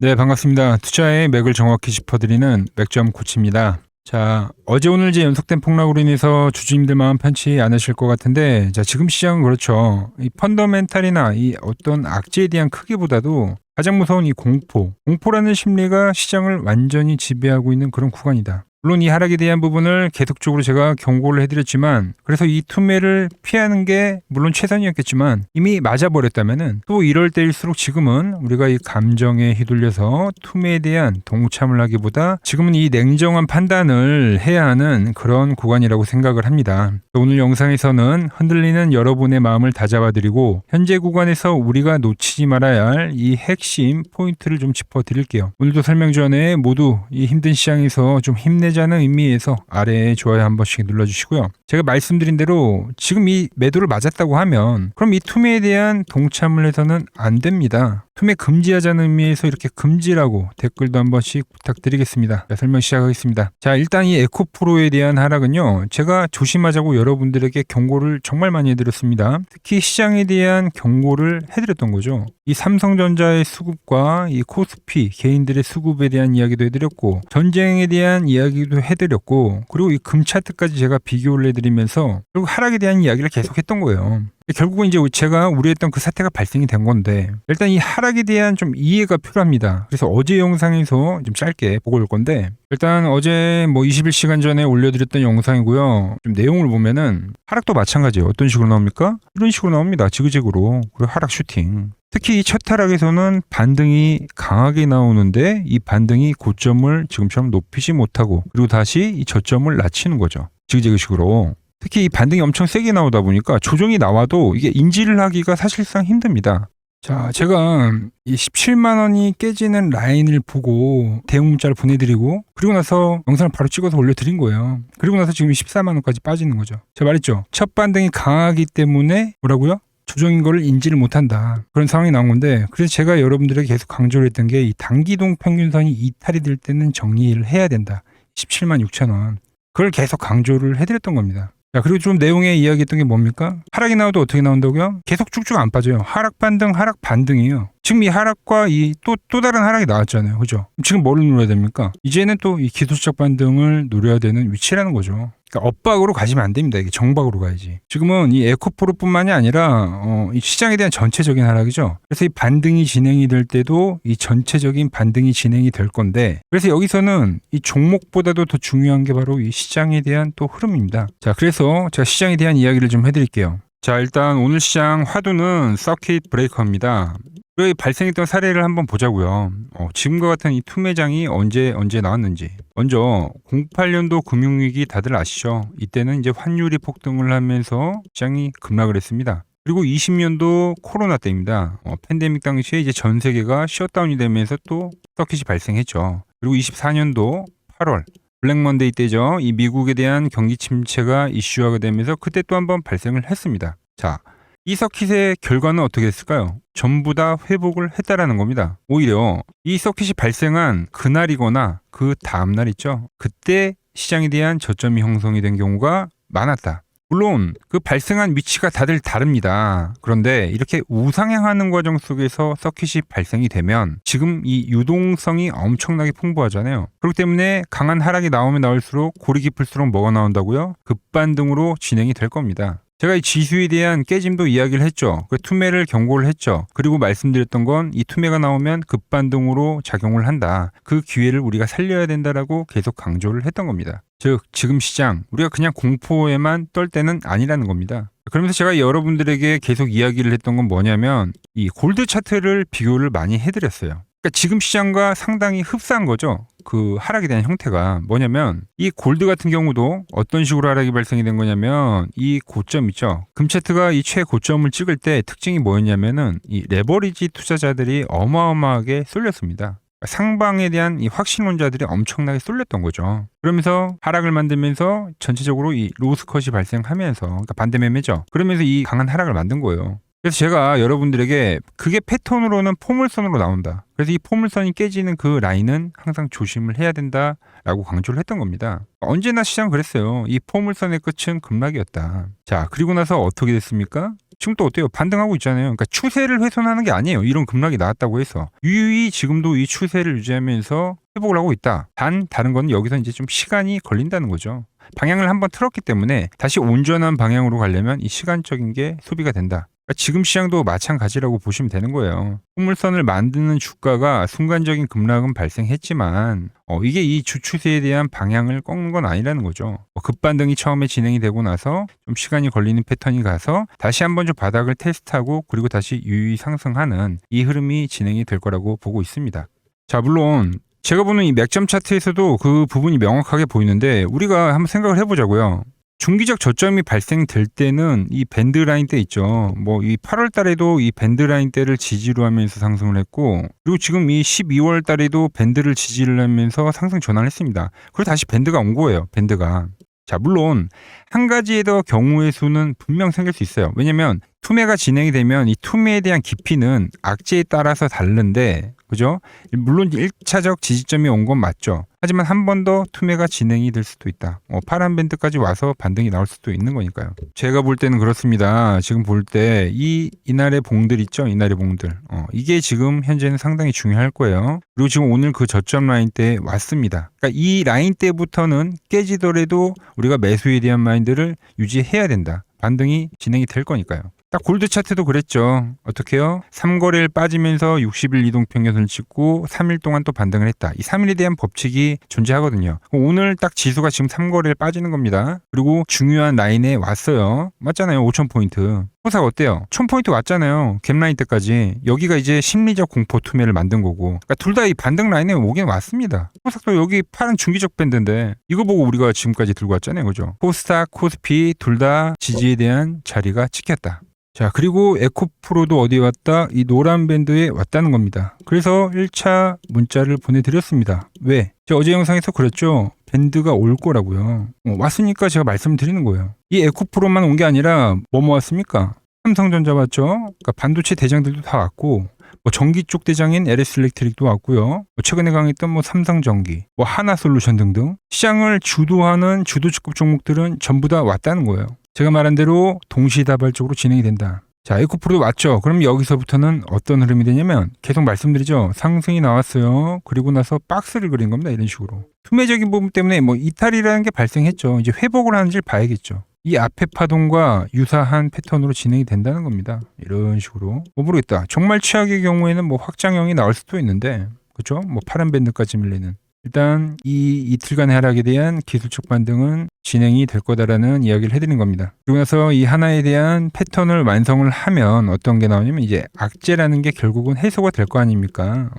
네, 반갑습니다. 투자의 맥을 정확히 짚어드리는 맥점 코치입니다. 자, 어제 오늘 이제 연속된 폭락으로 인해서 주주님들 마음 편치 않으실 것 같은데, 자, 지금 시장은 그렇죠. 이 펀더멘탈이나 이 어떤 악재에 대한 크기보다도 가장 무서운 이 공포라는 심리가 시장을 완전히 지배하고 있는 그런 구간이다. 물론 이 하락에 대한 부분을 계속적으로 제가 경고를 해드렸지만, 그래서 이 투매를 피하는 게 물론 최선이었겠지만 이미 맞아버렸다면은 또 이럴 때일수록 지금은 우리가 이 감정에 휘둘려서 투매에 대한 동참을 하기보다 지금은 이 냉정한 판단을 해야 하는 그런 구간이라고 생각을 합니다. 오늘 영상에서는 흔들리는 여러분의 마음을 다잡아드리고 현재 구간에서 우리가 놓치지 말아야 할 이 핵심 포인트를 좀 짚어드릴게요. 오늘도 설명 전에 모두 이 힘든 시장에서 좀 힘내자는 의미에서 아래에 좋아요 한 번씩 눌러주시고요. 제가 말씀드린 대로 지금 이 매도를 맞았다고 하면 그럼 이 투매에 대한 동참을 해서는 안 됩니다. 투매 금지하자는 의미에서 이렇게 금지라고 댓글도 한 번씩 부탁드리겠습니다. 자, 설명 시작하겠습니다. 자, 일단 이 에코프로에 대한 하락은요, 제가 조심하자고 여러분들에게 경고를 정말 많이 해드렸습니다. 특히 시장에 대한 경고를 해드렸던 거죠. 이 삼성전자의 수급과 이 코스피 개인들의 수급에 대한 이야기도 해드렸고, 전쟁에 대한 이야기도 해드렸고, 그리고 이 금 차트까지 제가 비교를 해드리면서 그리고 하락에 대한 이야기를 계속했던 거예요. 결국은 이제 제가 우려했던 그 사태가 발생이 된 건데, 일단 이 하락에 대한 좀 이해가 필요합니다. 그래서 어제 영상에서 좀 짧게 보고 올 건데, 일단 어제 뭐 21시간 전에 올려드렸던 영상이고요. 좀 내용을 보면은 하락도 마찬가지예요. 어떤 식으로 나옵니까? 이런 식으로 나옵니다. 지그재그로. 그리고 하락 슈팅. 특히 이 첫 하락에서는 반등이 강하게 나오는데 이 반등이 고점을 지금처럼 높이지 못하고 그리고 다시 이 저점을 낮추는 거죠. 지그재그식으로. 특히 이 반등이 엄청 세게 나오다 보니까 조정이 나와도 이게 인지를 하기가 사실상 힘듭니다. 자, 제가 이 17만 원이 깨지는 라인을 보고 대응 문자를 보내드리고 그리고 나서 영상을 바로 찍어서 올려드린 거예요. 그리고 나서 지금 14만 원까지 빠지는 거죠. 제가 말했죠. 첫 반등이 강하기 때문에 뭐라고요? 조정인 거를 인지를 못한다. 그런 상황이 나온 건데, 그래서 제가 여러분들에게 계속 강조를 했던 게 이 단기동 평균선이 이탈이 될 때는 정리를 해야 된다. 17만 6천 원. 그걸 계속 강조를 해드렸던 겁니다. 자, 그리고 좀 내용에 이야기했던 게 뭡니까? 하락이 나와도 어떻게 나온다고요? 계속 쭉쭉 안 빠져요. 하락 반등, 하락 반등이에요. 지금 이 하락과 이 또 다른 하락이 나왔잖아요. 그죠? 지금 뭐를 노려야 됩니까? 이제는 또 이 기술적 반등을 노려야 되는 위치라는 거죠. 그러니까 엇박으로 가시면 안 됩니다. 이게 정박으로 가야지. 지금은 이 에코프로뿐만이 아니라 이 시장에 대한 전체적인 하락이죠. 그래서 이 반등이 진행이 될 때도 이 전체적인 반등이 진행이 될 건데, 그래서 여기서는 이 종목보다도 더 중요한 게 바로 이 시장에 대한 또 흐름입니다. 자, 그래서 제가 시장에 대한 이야기를 좀 해드릴게요. 자, 일단 오늘 시장 화두는 서킷 브레이커입니다. 그 발생했던 사례를 한번 보자고요. 지금과 같은 이 투매장이 언제 나왔는지. 먼저 08년도 금융위기 다들 아시죠? 이때는 이제 환율이 폭등을 하면서 시장이 급락을 했습니다. 그리고 20년도 코로나 때입니다. 팬데믹 당시에 이제 전 세계가 셧다운이 되면서 또 서킷이 발생했죠. 그리고 24년도 8월 블랙 먼데이 때죠. 이 미국에 대한 경기 침체가 이슈화가 되면서 그때 또 한번 발생을 했습니다. 자, 이 서킷의 결과는 어떻게 됐을까요? 전부 다 회복을 했다라는 겁니다. 오히려 이 서킷이 발생한 그날이거나 그 다음날 있죠. 그때 시장에 대한 저점이 형성이 된 경우가 많았다. 물론 그 발생한 위치가 다들 다릅니다. 그런데 이렇게 우상향하는 과정 속에서 서킷이 발생이 되면 지금 이 유동성이 엄청나게 풍부하잖아요. 그렇기 때문에 강한 하락이 나오면 나올수록 골이 깊을수록 뭐가 나온다고요? 급반등으로 진행이 될 겁니다. 제가 이 지수에 대한 깨짐도 이야기를 했죠. 그 투매를 경고를 했죠. 그리고 말씀드렸던 건 이 투매가 나오면 급반등으로 작용을 한다. 그 기회를 우리가 살려야 된다라고 계속 강조를 했던 겁니다. 즉 지금 시장 우리가 그냥 공포에만 떨 때는 아니라는 겁니다. 그러면서 제가 여러분들에게 계속 이야기를 했던 건 뭐냐면 이 골드 차트를 비교를 많이 해드렸어요. 그러니까 지금 시장과 상당히 흡사한 거죠. 그 하락에 대한 형태가 뭐냐면 이 골드 같은 경우도 어떤 식으로 하락이 발생이 된 거냐면 이 고점 있죠. 금 차트가 이 최고점을 찍을 때 특징이 뭐였냐면은 이 레버리지 투자자들이 어마어마하게 쏠렸습니다. 상방에 대한 이 확신론자들이 엄청나게 쏠렸던 거죠. 그러면서 하락을 만들면서 전체적으로 이 로스컷이 발생하면서 그러니까 반대 매매죠. 그러면서 이 강한 하락을 만든 거예요. 그래서 제가 여러분들에게 그게 패턴으로는 포물선으로 나온다. 그래서 이 포물선이 깨지는 그 라인은 항상 조심을 해야 된다라고 강조를 했던 겁니다. 언제나 시장 그랬어요. 이 포물선의 끝은 급락이었다. 자, 그리고 나서 어떻게 됐습니까? 지금 또 어때요? 반등하고 있잖아요. 그러니까 추세를 훼손하는 게 아니에요. 이런 급락이 나왔다고 해서 유유히 지금도 이 추세를 유지하면서 회복을 하고 있다. 다른 건 여기서 이제 좀 시간이 걸린다는 거죠. 방향을 한번 틀었기 때문에 다시 온전한 방향으로 가려면 이 시간적인 게 소비가 된다. 그러니까 지금 시장도 마찬가지라고 보시면 되는 거예요. 포물선을 만드는 주가가 순간적인 급락은 발생했지만 이게 이 주추세에 대한 방향을 꺾는 건 아니라는 거죠. 급반등이 처음에 진행이 되고 나서 좀 시간이 걸리는 패턴이 가서 다시 한번 좀 바닥을 테스트하고 그리고 다시 유유히 상승하는 이 흐름이 진행이 될 거라고 보고 있습니다. 자, 물론 제가 보는 이 맥점 차트에서도 그 부분이 명확하게 보이는데 우리가 한번 생각을 해보자고요. 중기적 저점이 발생될 때는 이 밴드 라인 때 있죠. 뭐 이 8월 달에도 이 밴드 라인 때를 지지로 하면서 상승을 했고, 그리고 지금 이 12월 달에도 밴드를 지지를 하면서 상승 전환을 했습니다. 그리고 다시 밴드가 온 거예요. 밴드가. 자, 물론 한 가지의 더 경우의 수는 분명 생길 수 있어요. 왜냐면 투매가 진행이 되면 이 투매에 대한 깊이는 악재에 따라서 다른데, 그죠? 물론 1차적 지지점이 온 건 맞죠. 하지만 한 번 더 투매가 진행이 될 수도 있다. 파란 밴드까지 와서 반등이 나올 수도 있는 거니까요. 제가 볼 때는 그렇습니다. 지금 볼 때 이날의 봉들 있죠? 이날의 봉들. 이게 지금 현재는 상당히 중요할 거예요. 그리고 지금 오늘 그 저점 라인 때 왔습니다. 그러니까 이 라인 때부터는 깨지더라도 우리가 매수에 대한 마인드를 유지해야 된다. 반등이 진행이 될 거니까요. 딱 골드 차트도 그랬죠. 어떻게요? 3거래일 빠지면서 60일 이동평균선을 찍고 3일 동안 또 반등을 했다. 이 3일에 대한 법칙이 존재하거든요. 오늘 딱 지수가 지금 3거래일 빠지는 겁니다. 그리고 중요한 라인에 왔어요. 맞잖아요. 5,000포인트. 호사가 어때요? 1,000포인트 왔잖아요. 갭라인 때까지. 여기가 이제 심리적 공포 투매를 만든 거고. 그러니까 둘 다 이 반등 라인에 오긴 왔습니다. 호삭도 여기 파란 중기적 밴드인데 이거 보고 우리가 지금까지 들고 왔잖아요. 그죠? 코스닥, 코스피 둘 다 지지에 대한 자리가 찍혔다. 자, 그리고 에코프로도 어디에 왔다? 이 노란 밴드에 왔다는 겁니다. 그래서 1차 문자를 보내드렸습니다. 왜? 제가 어제 영상에서 그랬죠. 밴드가 올 거라고요. 왔으니까 제가 말씀드리는 거예요. 이 에코프로만 온 게 아니라 뭐 왔습니까? 삼성전자 왔죠. 그러니까 반도체 대장들도 다 왔고, 전기 쪽 대장인 LS일렉트릭도 왔고요. 최근에 강했던 삼성전기, 하나솔루션 등등 시장을 주도하는 주도주급 종목들은 전부 다 왔다는 거예요. 제가 말한 대로 동시다발적으로 진행이 된다. 자, 에코프로도 왔죠. 그럼 여기서부터는 어떤 흐름이 되냐면 계속 말씀드리죠. 상승이 나왔어요. 그리고 나서 박스를 그린 겁니다. 이런 식으로. 투매적인 부분 때문에 이탈이라는 게 발생했죠. 이제 회복을 하는지를 봐야겠죠. 이 앞에 파동과 유사한 패턴으로 진행이 된다는 겁니다. 이런 식으로. 모르겠다. 정말 최악의 경우에는 확장형이 나올 수도 있는데, 그렇죠? 파란 밴드까지 밀리는. 일단 이 이틀간의 하락에 대한 기술적 반등은 진행이 될 거다라는 이야기를 해드린 겁니다. 그러고 나서 이 하나에 대한 패턴을 완성을 하면 어떤 게 나오냐면 이제 악재라는 게 결국은 해소가 될 거 아닙니까?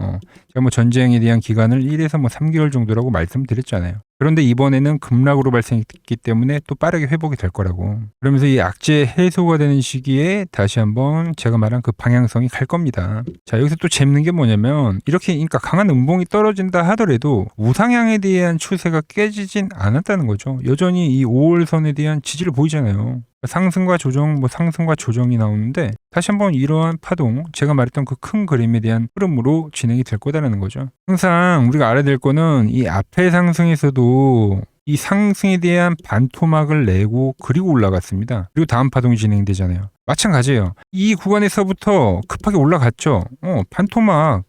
제가 전쟁에 대한 기간을 1에서 3개월 정도라고 말씀드렸잖아요. 그런데 이번에는 급락으로 발생했기 때문에 또 빠르게 회복이 될 거라고. 그러면서 이 악재 해소가 되는 시기에 다시 한번 제가 말한 그 방향성이 갈 겁니다. 자, 여기서 또 재밌는 게 뭐냐면 이렇게 그러니까 강한 음봉이 떨어진다 하더라도 우상향에 대한 추세가 깨지진 않았다는 거죠. 여전히 이 5월선에 대한 지지를 보이잖아요. 상승과 조정, 상승과 조정이 나오는데 다시 한번 이러한 파동, 제가 말했던 그 큰 그림에 대한 흐름으로 진행이 될 거다라는 거죠. 항상 우리가 알아야 될 거는 이 앞에 상승에서도 이 상승에 대한 반토막을 내고 그리고 올라갔습니다. 그리고 다음 파동이 진행되잖아요. 마찬가지예요. 이 구간에서부터 급하게 올라갔죠. 반토막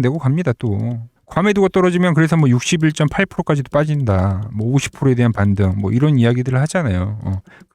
내고 갑니다 또. 과매도가 떨어지면 그래서 61.8%까지도 빠진다. 50%에 대한 반등. 이런 이야기들을 하잖아요.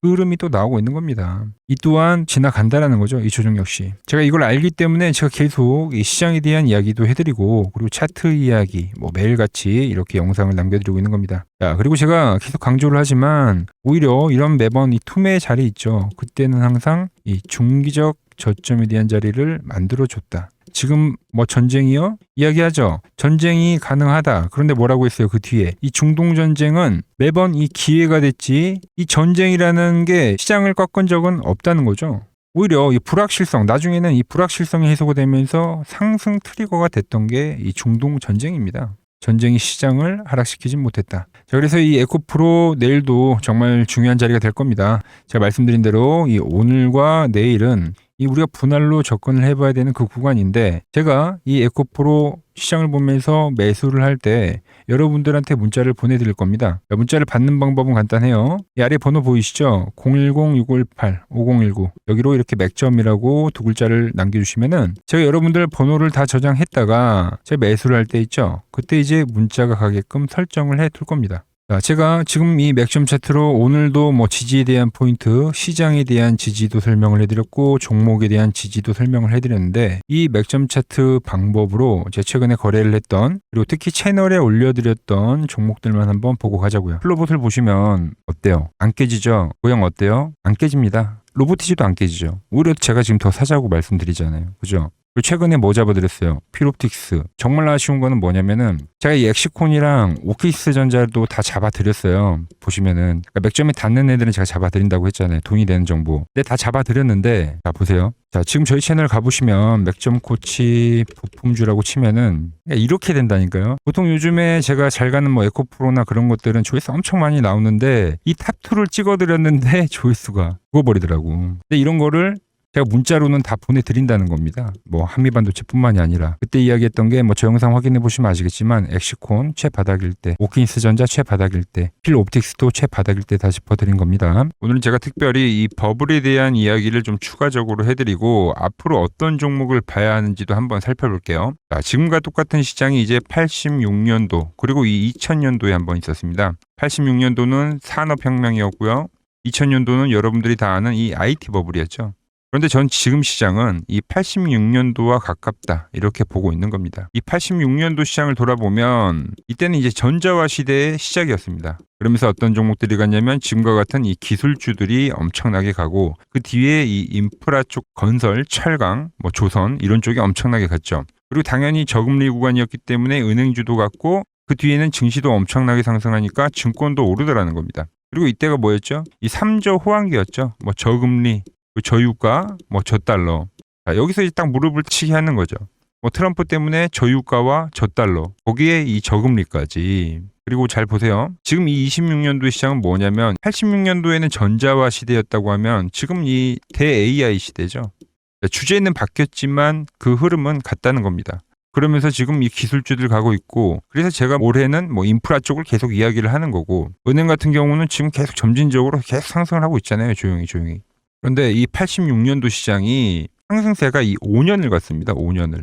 그 흐름이 또 나오고 있는 겁니다. 이 또한 지나간다라는 거죠. 이 조정 역시. 제가 이걸 알기 때문에 제가 계속 이 시장에 대한 이야기도 해드리고 그리고 차트 이야기 매일같이 이렇게 영상을 남겨드리고 있는 겁니다. 자, 그리고 제가 계속 강조를 하지만 오히려 이런 매번 이 투매의 자리 있죠. 그때는 항상 이 중기적 저점에 대한 자리를 만들어줬다. 지금 전쟁이요? 이야기하죠. 전쟁이 가능하다. 그런데 뭐라고 했어요? 그 뒤에. 이 중동 전쟁은 매번 이 기회가 됐지 이 전쟁이라는 게 시장을 꺾은 적은 없다는 거죠. 오히려 이 불확실성, 나중에는 이 불확실성이 해소가 되면서 상승 트리거가 됐던 게 이 중동 전쟁입니다. 전쟁이 시장을 하락시키진 못했다. 자, 그래서 이 에코프로 내일도 정말 중요한 자리가 될 겁니다. 제가 말씀드린 대로 이 오늘과 내일은 이 우리가 분할로 접근을 해봐야 되는 그 구간인데 제가 이 에코프로 시장을 보면서 매수를 할 때 여러분들한테 문자를 보내드릴 겁니다. 문자를 받는 방법은 간단해요. 이 아래 번호 보이시죠? 010-658-5019 여기로 이렇게 맥점이라고 두 글자를 남겨주시면은 제가 여러분들 번호를 다 저장했다가 제가 매수를 할 때 있죠? 그때 이제 문자가 가게끔 설정을 해 둘 겁니다. 자, 제가 지금 이 맥점 차트로 오늘도 뭐 지지에 대한 포인트, 시장에 대한 지지도 설명을 해드렸고 종목에 대한 지지도 설명을 해드렸는데 이 맥점 차트 방법으로 제가 최근에 거래를 했던 그리고 특히 채널에 올려드렸던 종목들만 한번 보고 가자고요. 플로봇을 보시면 어때요? 안 깨지죠? 모양 어때요? 안 깨집니다. 로보티지도 안 깨지죠. 오히려 제가 지금 더 사자고 말씀드리잖아요. 그죠? 그리고 최근에 뭐 잡아드렸어요? 필옵틱스. 정말 아쉬운 거는 뭐냐면은 제가 이 엑시콘이랑 오키스 전자도 다 잡아드렸어요. 보시면은 그러니까 맥점에 닿는 애들은 제가 잡아드린다고 했잖아요. 돈이 되는 정보. 근데 다 잡아드렸는데 자 보세요. 자 지금 저희 채널 가보시면 맥점 코치 부품주라고 치면은 이렇게 된다니까요. 보통 요즘에 제가 잘 가는 뭐 에코프로나 그런 것들은 조회수 엄청 많이 나오는데 이 탑2를 찍어드렸는데 조회수가 죽어버리더라고. 근데 이런 거를 제가 문자로는 다 보내드린다는 겁니다. 뭐 한미반도체뿐만이 아니라 그때 이야기했던 게 뭐 저 영상 확인해 보시면 아시겠지만 엑시콘 최바닥일 때, 오킨스 전자 최바닥일 때, 필옵틱스도 최바닥일 때 다 짚어드린 겁니다. 오늘은 제가 특별히 이 버블에 대한 이야기를 좀 추가적으로 해드리고 앞으로 어떤 종목을 봐야 하는지도 한번 살펴볼게요. 자, 지금과 똑같은 시장이 이제 86년도 그리고 이 2000년도에 한번 있었습니다. 86년도는 산업혁명이었고요. 2000년도는 여러분들이 다 아는 이 IT 버블이었죠. 그런데 전 지금 시장은 이 86년도와 가깝다 이렇게 보고 있는 겁니다. 이 86년도 시장을 돌아보면 이때는 이제 전자화 시대의 시작이었습니다. 그러면서 어떤 종목들이 갔냐면 지금과 같은 이 기술주들이 엄청나게 가고 그 뒤에 이 인프라 쪽 건설, 철강, 뭐 조선 이런 쪽이 엄청나게 갔죠. 그리고 당연히 저금리 구간이었기 때문에 은행주도 갔고 그 뒤에는 증시도 엄청나게 상승하니까 증권도 오르더라는 겁니다. 그리고 이때가 뭐였죠? 이 3조 호황기였죠. 뭐 저금리 저유가, 뭐 저달러. 자, 여기서 이제 딱 무릎을 치게 하는 거죠. 뭐 트럼프 때문에 저유가와 저달러, 거기에 이 저금리까지. 그리고 잘 보세요. 지금 이 26년도 시장은 뭐냐면 86년도에는 전자화 시대였다고 하면 지금 이 대 AI 시대죠. 주제는 바뀌었지만 그 흐름은 같다는 겁니다. 그러면서 지금 이 기술주들 가고 있고 그래서 제가 올해는 뭐 인프라 쪽을 계속 이야기를 하는 거고 은행 같은 경우는 지금 계속 점진적으로 계속 상승을 하고 있잖아요. 조용히. 그런데 이 86년도 시장이 상승세가 이 5년을 갔습니다. 5년을.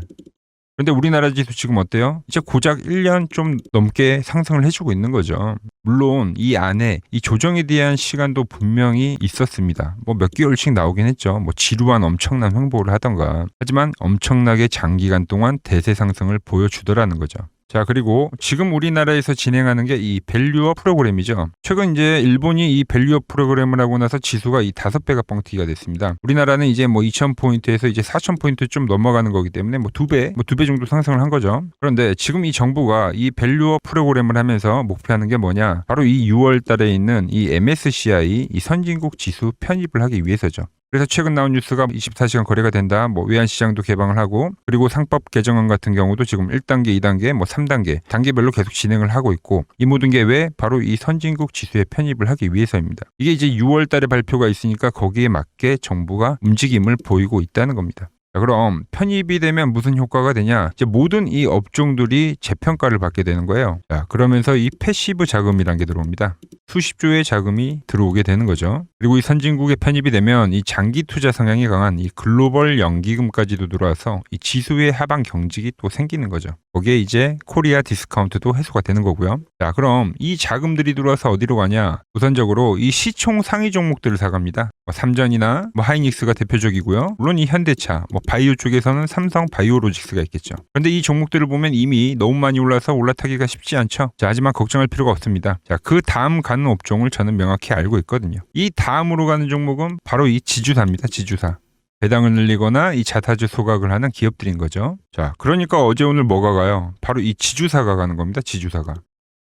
그런데 우리나라 지수 지금 어때요? 이제 고작 1년 좀 넘게 상승을 해주고 있는 거죠. 물론 이 안에 이 조정에 대한 시간도 분명히 있었습니다. 뭐 몇 개월씩 나오긴 했죠. 뭐 지루한 엄청난 횡보를 하던가. 하지만 엄청나게 장기간 동안 대세 상승을 보여주더라는 거죠. 자, 그리고 지금 우리나라에서 진행하는 게 이 밸류업 프로그램이죠. 최근 이제 일본이 이 밸류업 프로그램을 하고 나서 지수가 이 5배가 뻥튀기가 됐습니다. 우리나라는 이제 뭐 2000포인트에서 이제 4000포인트 좀 넘어가는 거기 때문에 뭐 2배 정도 상승을 한 거죠. 그런데 지금 이 정부가 이 밸류업 프로그램을 하면서 목표하는 게 뭐냐? 바로 이 6월 달에 있는 이 MSCI 이 선진국 지수 편입을 하기 위해서죠. 그래서 최근 나온 뉴스가 24시간 거래가 된다. 뭐 외환시장도 개방을 하고 그리고 상법 개정안 같은 경우도 지금 1단계, 2단계, 뭐 3단계 단계별로 계속 진행을 하고 있고 이 모든 게 왜? 바로 이 선진국 지수에 편입을 하기 위해서입니다. 이게 이제 6월 달에 발표가 있으니까 거기에 맞게 정부가 움직임을 보이고 있다는 겁니다. 자, 그럼 편입이 되면 무슨 효과가 되냐? 이제 모든 이 업종들이 재평가를 받게 되는 거예요. 자, 그러면서 이 패시브 자금이라는 게 들어옵니다. 수십조의 자금이 들어오게 되는 거죠. 그리고 이 선진국에 편입이 되면 이 장기 투자 성향이 강한 이 글로벌 연기금까지도 들어와서 이 지수의 하방 경직이 또 생기는 거죠. 거기에 이제 코리아 디스카운트도 해소가 되는 거고요. 자, 그럼 이 자금들이 들어와서 어디로 가냐? 우선적으로 이 시총 상위 종목들을 사갑니다. 뭐 삼전이나 뭐 하이닉스가 대표적이고요. 물론 이 현대차, 뭐 바이오 쪽에서는 삼성 바이오로직스가 있겠죠. 그런데 이 종목들을 보면 이미 너무 많이 올라서 올라타기가 쉽지 않죠. 자, 하지만 걱정할 필요가 없습니다. 자, 그 다음 가는 업종을 저는 명확히 알고 있거든요. 이 다음으로 가는 종목은 바로 이 지주사입니다. 지주사. 배당을 늘리거나 이 자사주 소각을 하는 기업들인 거죠. 자, 그러니까 어제 오늘 뭐가 가요? 바로 이 지주사가 가는 겁니다. 지주사가.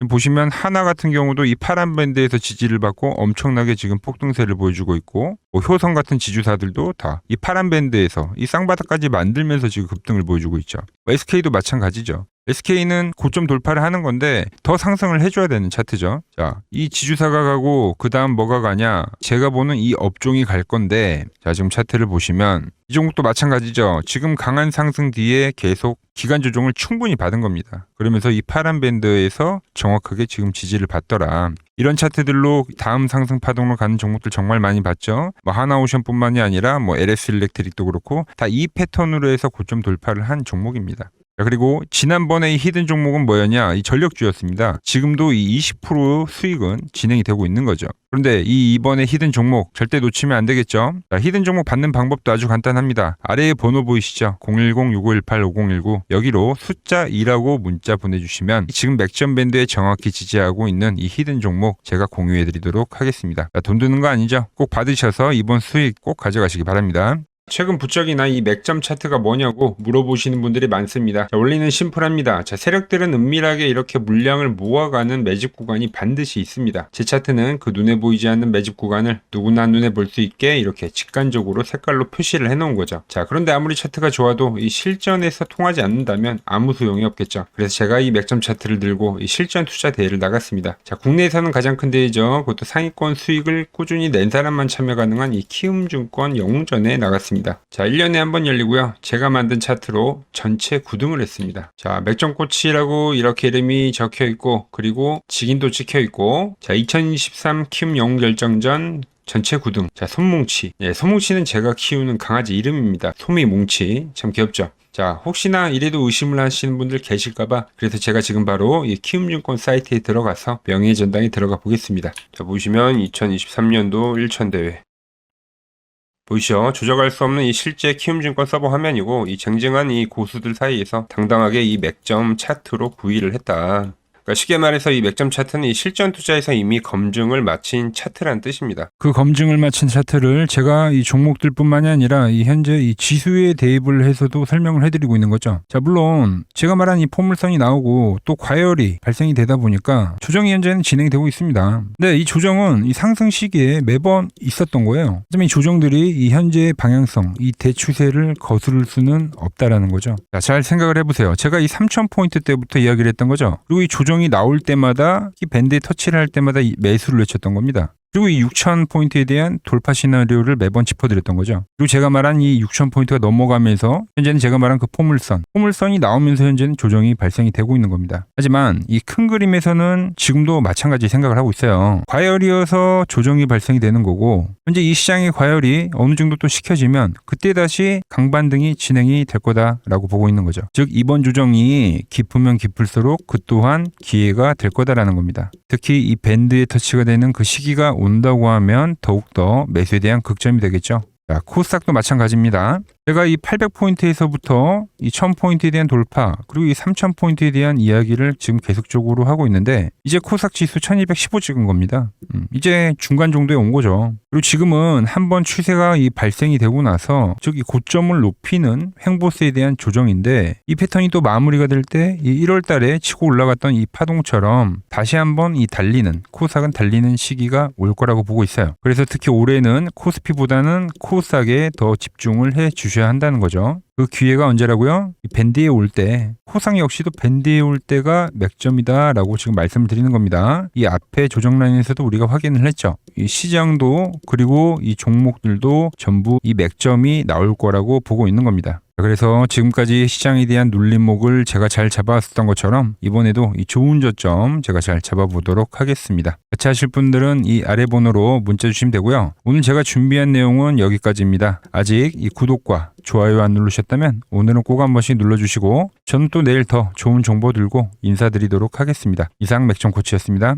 보시면 하나 같은 경우도 이 파란 밴드에서 지지를 받고 엄청나게 지금 폭등세를 보여주고 있고 뭐 효성 같은 지주사들도 다 이 파란 밴드에서 이 쌍바닥까지 만들면서 지금 급등을 보여주고 있죠. SK도 마찬가지죠. SK는 고점 돌파를 하는 건데 더 상승을 해줘야 되는 차트죠. 자, 이 지주사가 가고 그 다음 뭐가 가냐? 제가 보는 이 업종이 갈 건데, 자, 지금 차트를 보시면 이 종목도 마찬가지죠. 지금 강한 상승 뒤에 계속 기간 조정을 충분히 받은 겁니다. 그러면서 이 파란 밴드에서 정확하게 지금 지지를 받더라. 이런 차트들로 다음 상승 파동으로 가는 종목들 정말 많이 봤죠. 뭐 하나오션뿐만이 아니라 뭐 LS 일렉트릭도 그렇고 다 이 패턴으로 해서 고점 돌파를 한 종목입니다. 자, 그리고 지난번에 이 히든 종목은 뭐였냐? 이 전력주였습니다. 지금도 이 20% 수익은 진행이 되고 있는 거죠. 그런데 이번에 히든 종목 절대 놓치면 안 되겠죠? 자, 히든 종목 받는 방법도 아주 간단합니다. 아래에 번호 보이시죠? 010-6518-5019 여기로 숫자 2라고 문자 보내주시면 지금 맥점 밴드에 정확히 지지하고 있는 이 히든 종목 제가 공유해드리도록 하겠습니다. 자, 돈 드는 거 아니죠? 꼭 받으셔서 이번 수익 꼭 가져가시기 바랍니다. 최근 부쩍이나 이 맥점 차트가 뭐냐고 물어보시는 분들이 많습니다. 자, 원리는 심플합니다. 자, 세력들은 은밀하게 이렇게 물량을 모아가는 매집 구간이 반드시 있습니다. 제 차트는 그 눈에 보이지 않는 매집 구간을 누구나 눈에 볼 수 있게 이렇게 직관적으로 색깔로 표시를 해놓은 거죠. 자, 그런데 아무리 차트가 좋아도 이 실전에서 통하지 않는다면 아무 소용이 없겠죠. 그래서 제가 이 맥점 차트를 들고 이 실전 투자 대회를 나갔습니다. 자, 국내에서는 가장 큰 대회죠. 그것도 상위권 수익을 꾸준히 낸 사람만 참여 가능한 이 키움증권 영웅전에 나갔습니다. 자, 1년에 한 번 열리고요. 제가 만든 차트로 전체 9등을 했습니다. 자, 맥점코치라고 이렇게 이름이 적혀 있고, 그리고 직인도 찍혀 있고, 자, 2023 키움 영웅 결정전 전체 9등. 자, 손뭉치. 예, 손뭉치는 제가 키우는 강아지 이름입니다. 소미뭉치. 참 귀엽죠? 자, 혹시나 이래도 의심을 하시는 분들 계실까봐 그래서 제가 지금 바로 이 키움증권 사이트에 들어가서 명예의 전당에 들어가 보겠습니다. 자, 보시면 2023년도 1천 대회. 보이시죠? 조작할 수 없는 이 실제 키움증권 서버 화면이고 이 쟁쟁한 이 고수들 사이에서 당당하게 이 맥점 차트로 구위를 했다. 그러니까 쉽게 말해서 이 맥점 차트는 이 실전 투자에서 이미 검증을 마친 차트란 뜻입니다. 그 검증을 마친 차트를 제가 이 종목들뿐만이 아니라 이 현재 이 지수에 대입을 해서도 설명을 해드리고 있는 거죠. 자, 물론 제가 말한 이 포물선이 나오고 또 과열이 발생이 되다 보니까 조정이 현재는 진행이 되고 있습니다. 근데 이 조정은 이 상승 시기에 매번 있었던 거예요. 하지만 이 조정들이 이 현재의 방향성, 이 대추세를 거스를 수는 없다라는 거죠. 자, 잘 생각을 해보세요. 제가 이 3,000포인트 때부터 이야기를 했던 거죠. 그리고 이 조정이 나올 때마다 이 밴드에 터치를 할 때마다 이 매수를 외쳤던 겁니다. 그리고 이 6,000포인트에 대한 돌파 시나리오를 매번 짚어드렸던 거죠. 그리고 제가 말한 이 6,000포인트가 넘어가면서 현재는 제가 말한 그 포물선이 나오면서 현재는 조정이 발생이 되고 있는 겁니다. 하지만 이 큰 그림에서는 지금도 마찬가지 생각을 하고 있어요. 과열이어서 조정이 발생이 되는 거고 현재 이 시장의 과열이 어느 정도 또 식혀지면 그때 다시 강반등이 진행이 될 거다라고 보고 있는 거죠. 즉 이번 조정이 깊으면 깊을수록 그 또한 기회가 될 거다라는 겁니다. 특히 이 밴드에 터치가 되는 그 시기가 온다고 하면 더욱더 매수에 대한 극점이 되겠죠. 자, 코스닥도 마찬가지입니다. 제가 이 800포인트에서부터 이 1000포인트에 대한 돌파 그리고 이 3000포인트에 대한 이야기를 지금 계속적으로 하고 있는데 이제 코스닥 지수 1215 찍은 겁니다. 이제 중간 정도에 온 거죠. 그리고 지금은 한번 추세가 이 발생이 되고 나서 즉 이 고점을 높이는 횡보세에 대한 조정인데 이 패턴이 또 마무리가 될 때 이 1월 달에 치고 올라갔던 이 파동처럼 다시 한번 이 코스닥은 달리는 시기가 올 거라고 보고 있어요. 그래서 특히 올해는 코스피보다는 코스닥에 더 집중을 해 주셔야 한다는 거죠. 그 기회가 언제라고요? 이 밴드에 올 때, 코스닥 역시도 밴드에 올 때가 맥점이다라고 지금 말씀을 드리는 겁니다. 이 앞에 조정 라인에서도 우리가 확인을 했죠. 이 시장도 그리고 이 종목들도 전부 이 맥점이 나올 거라고 보고 있는 겁니다. 그래서 지금까지 시장에 대한 눌림목을 제가 잘 잡아왔었던 것처럼 이번에도 이 좋은 저점 제가 잘 잡아보도록 하겠습니다. 같이 하실 분들은 이 아래 번호로 문자 주시면 되고요. 오늘 제가 준비한 내용은 여기까지입니다. 아직 이 구독과 좋아요 안 누르셨다면 오늘은 꼭 한 번씩 눌러주시고 저는 또 내일 더 좋은 정보 들고 인사드리도록 하겠습니다. 이상 맥점 코치였습니다.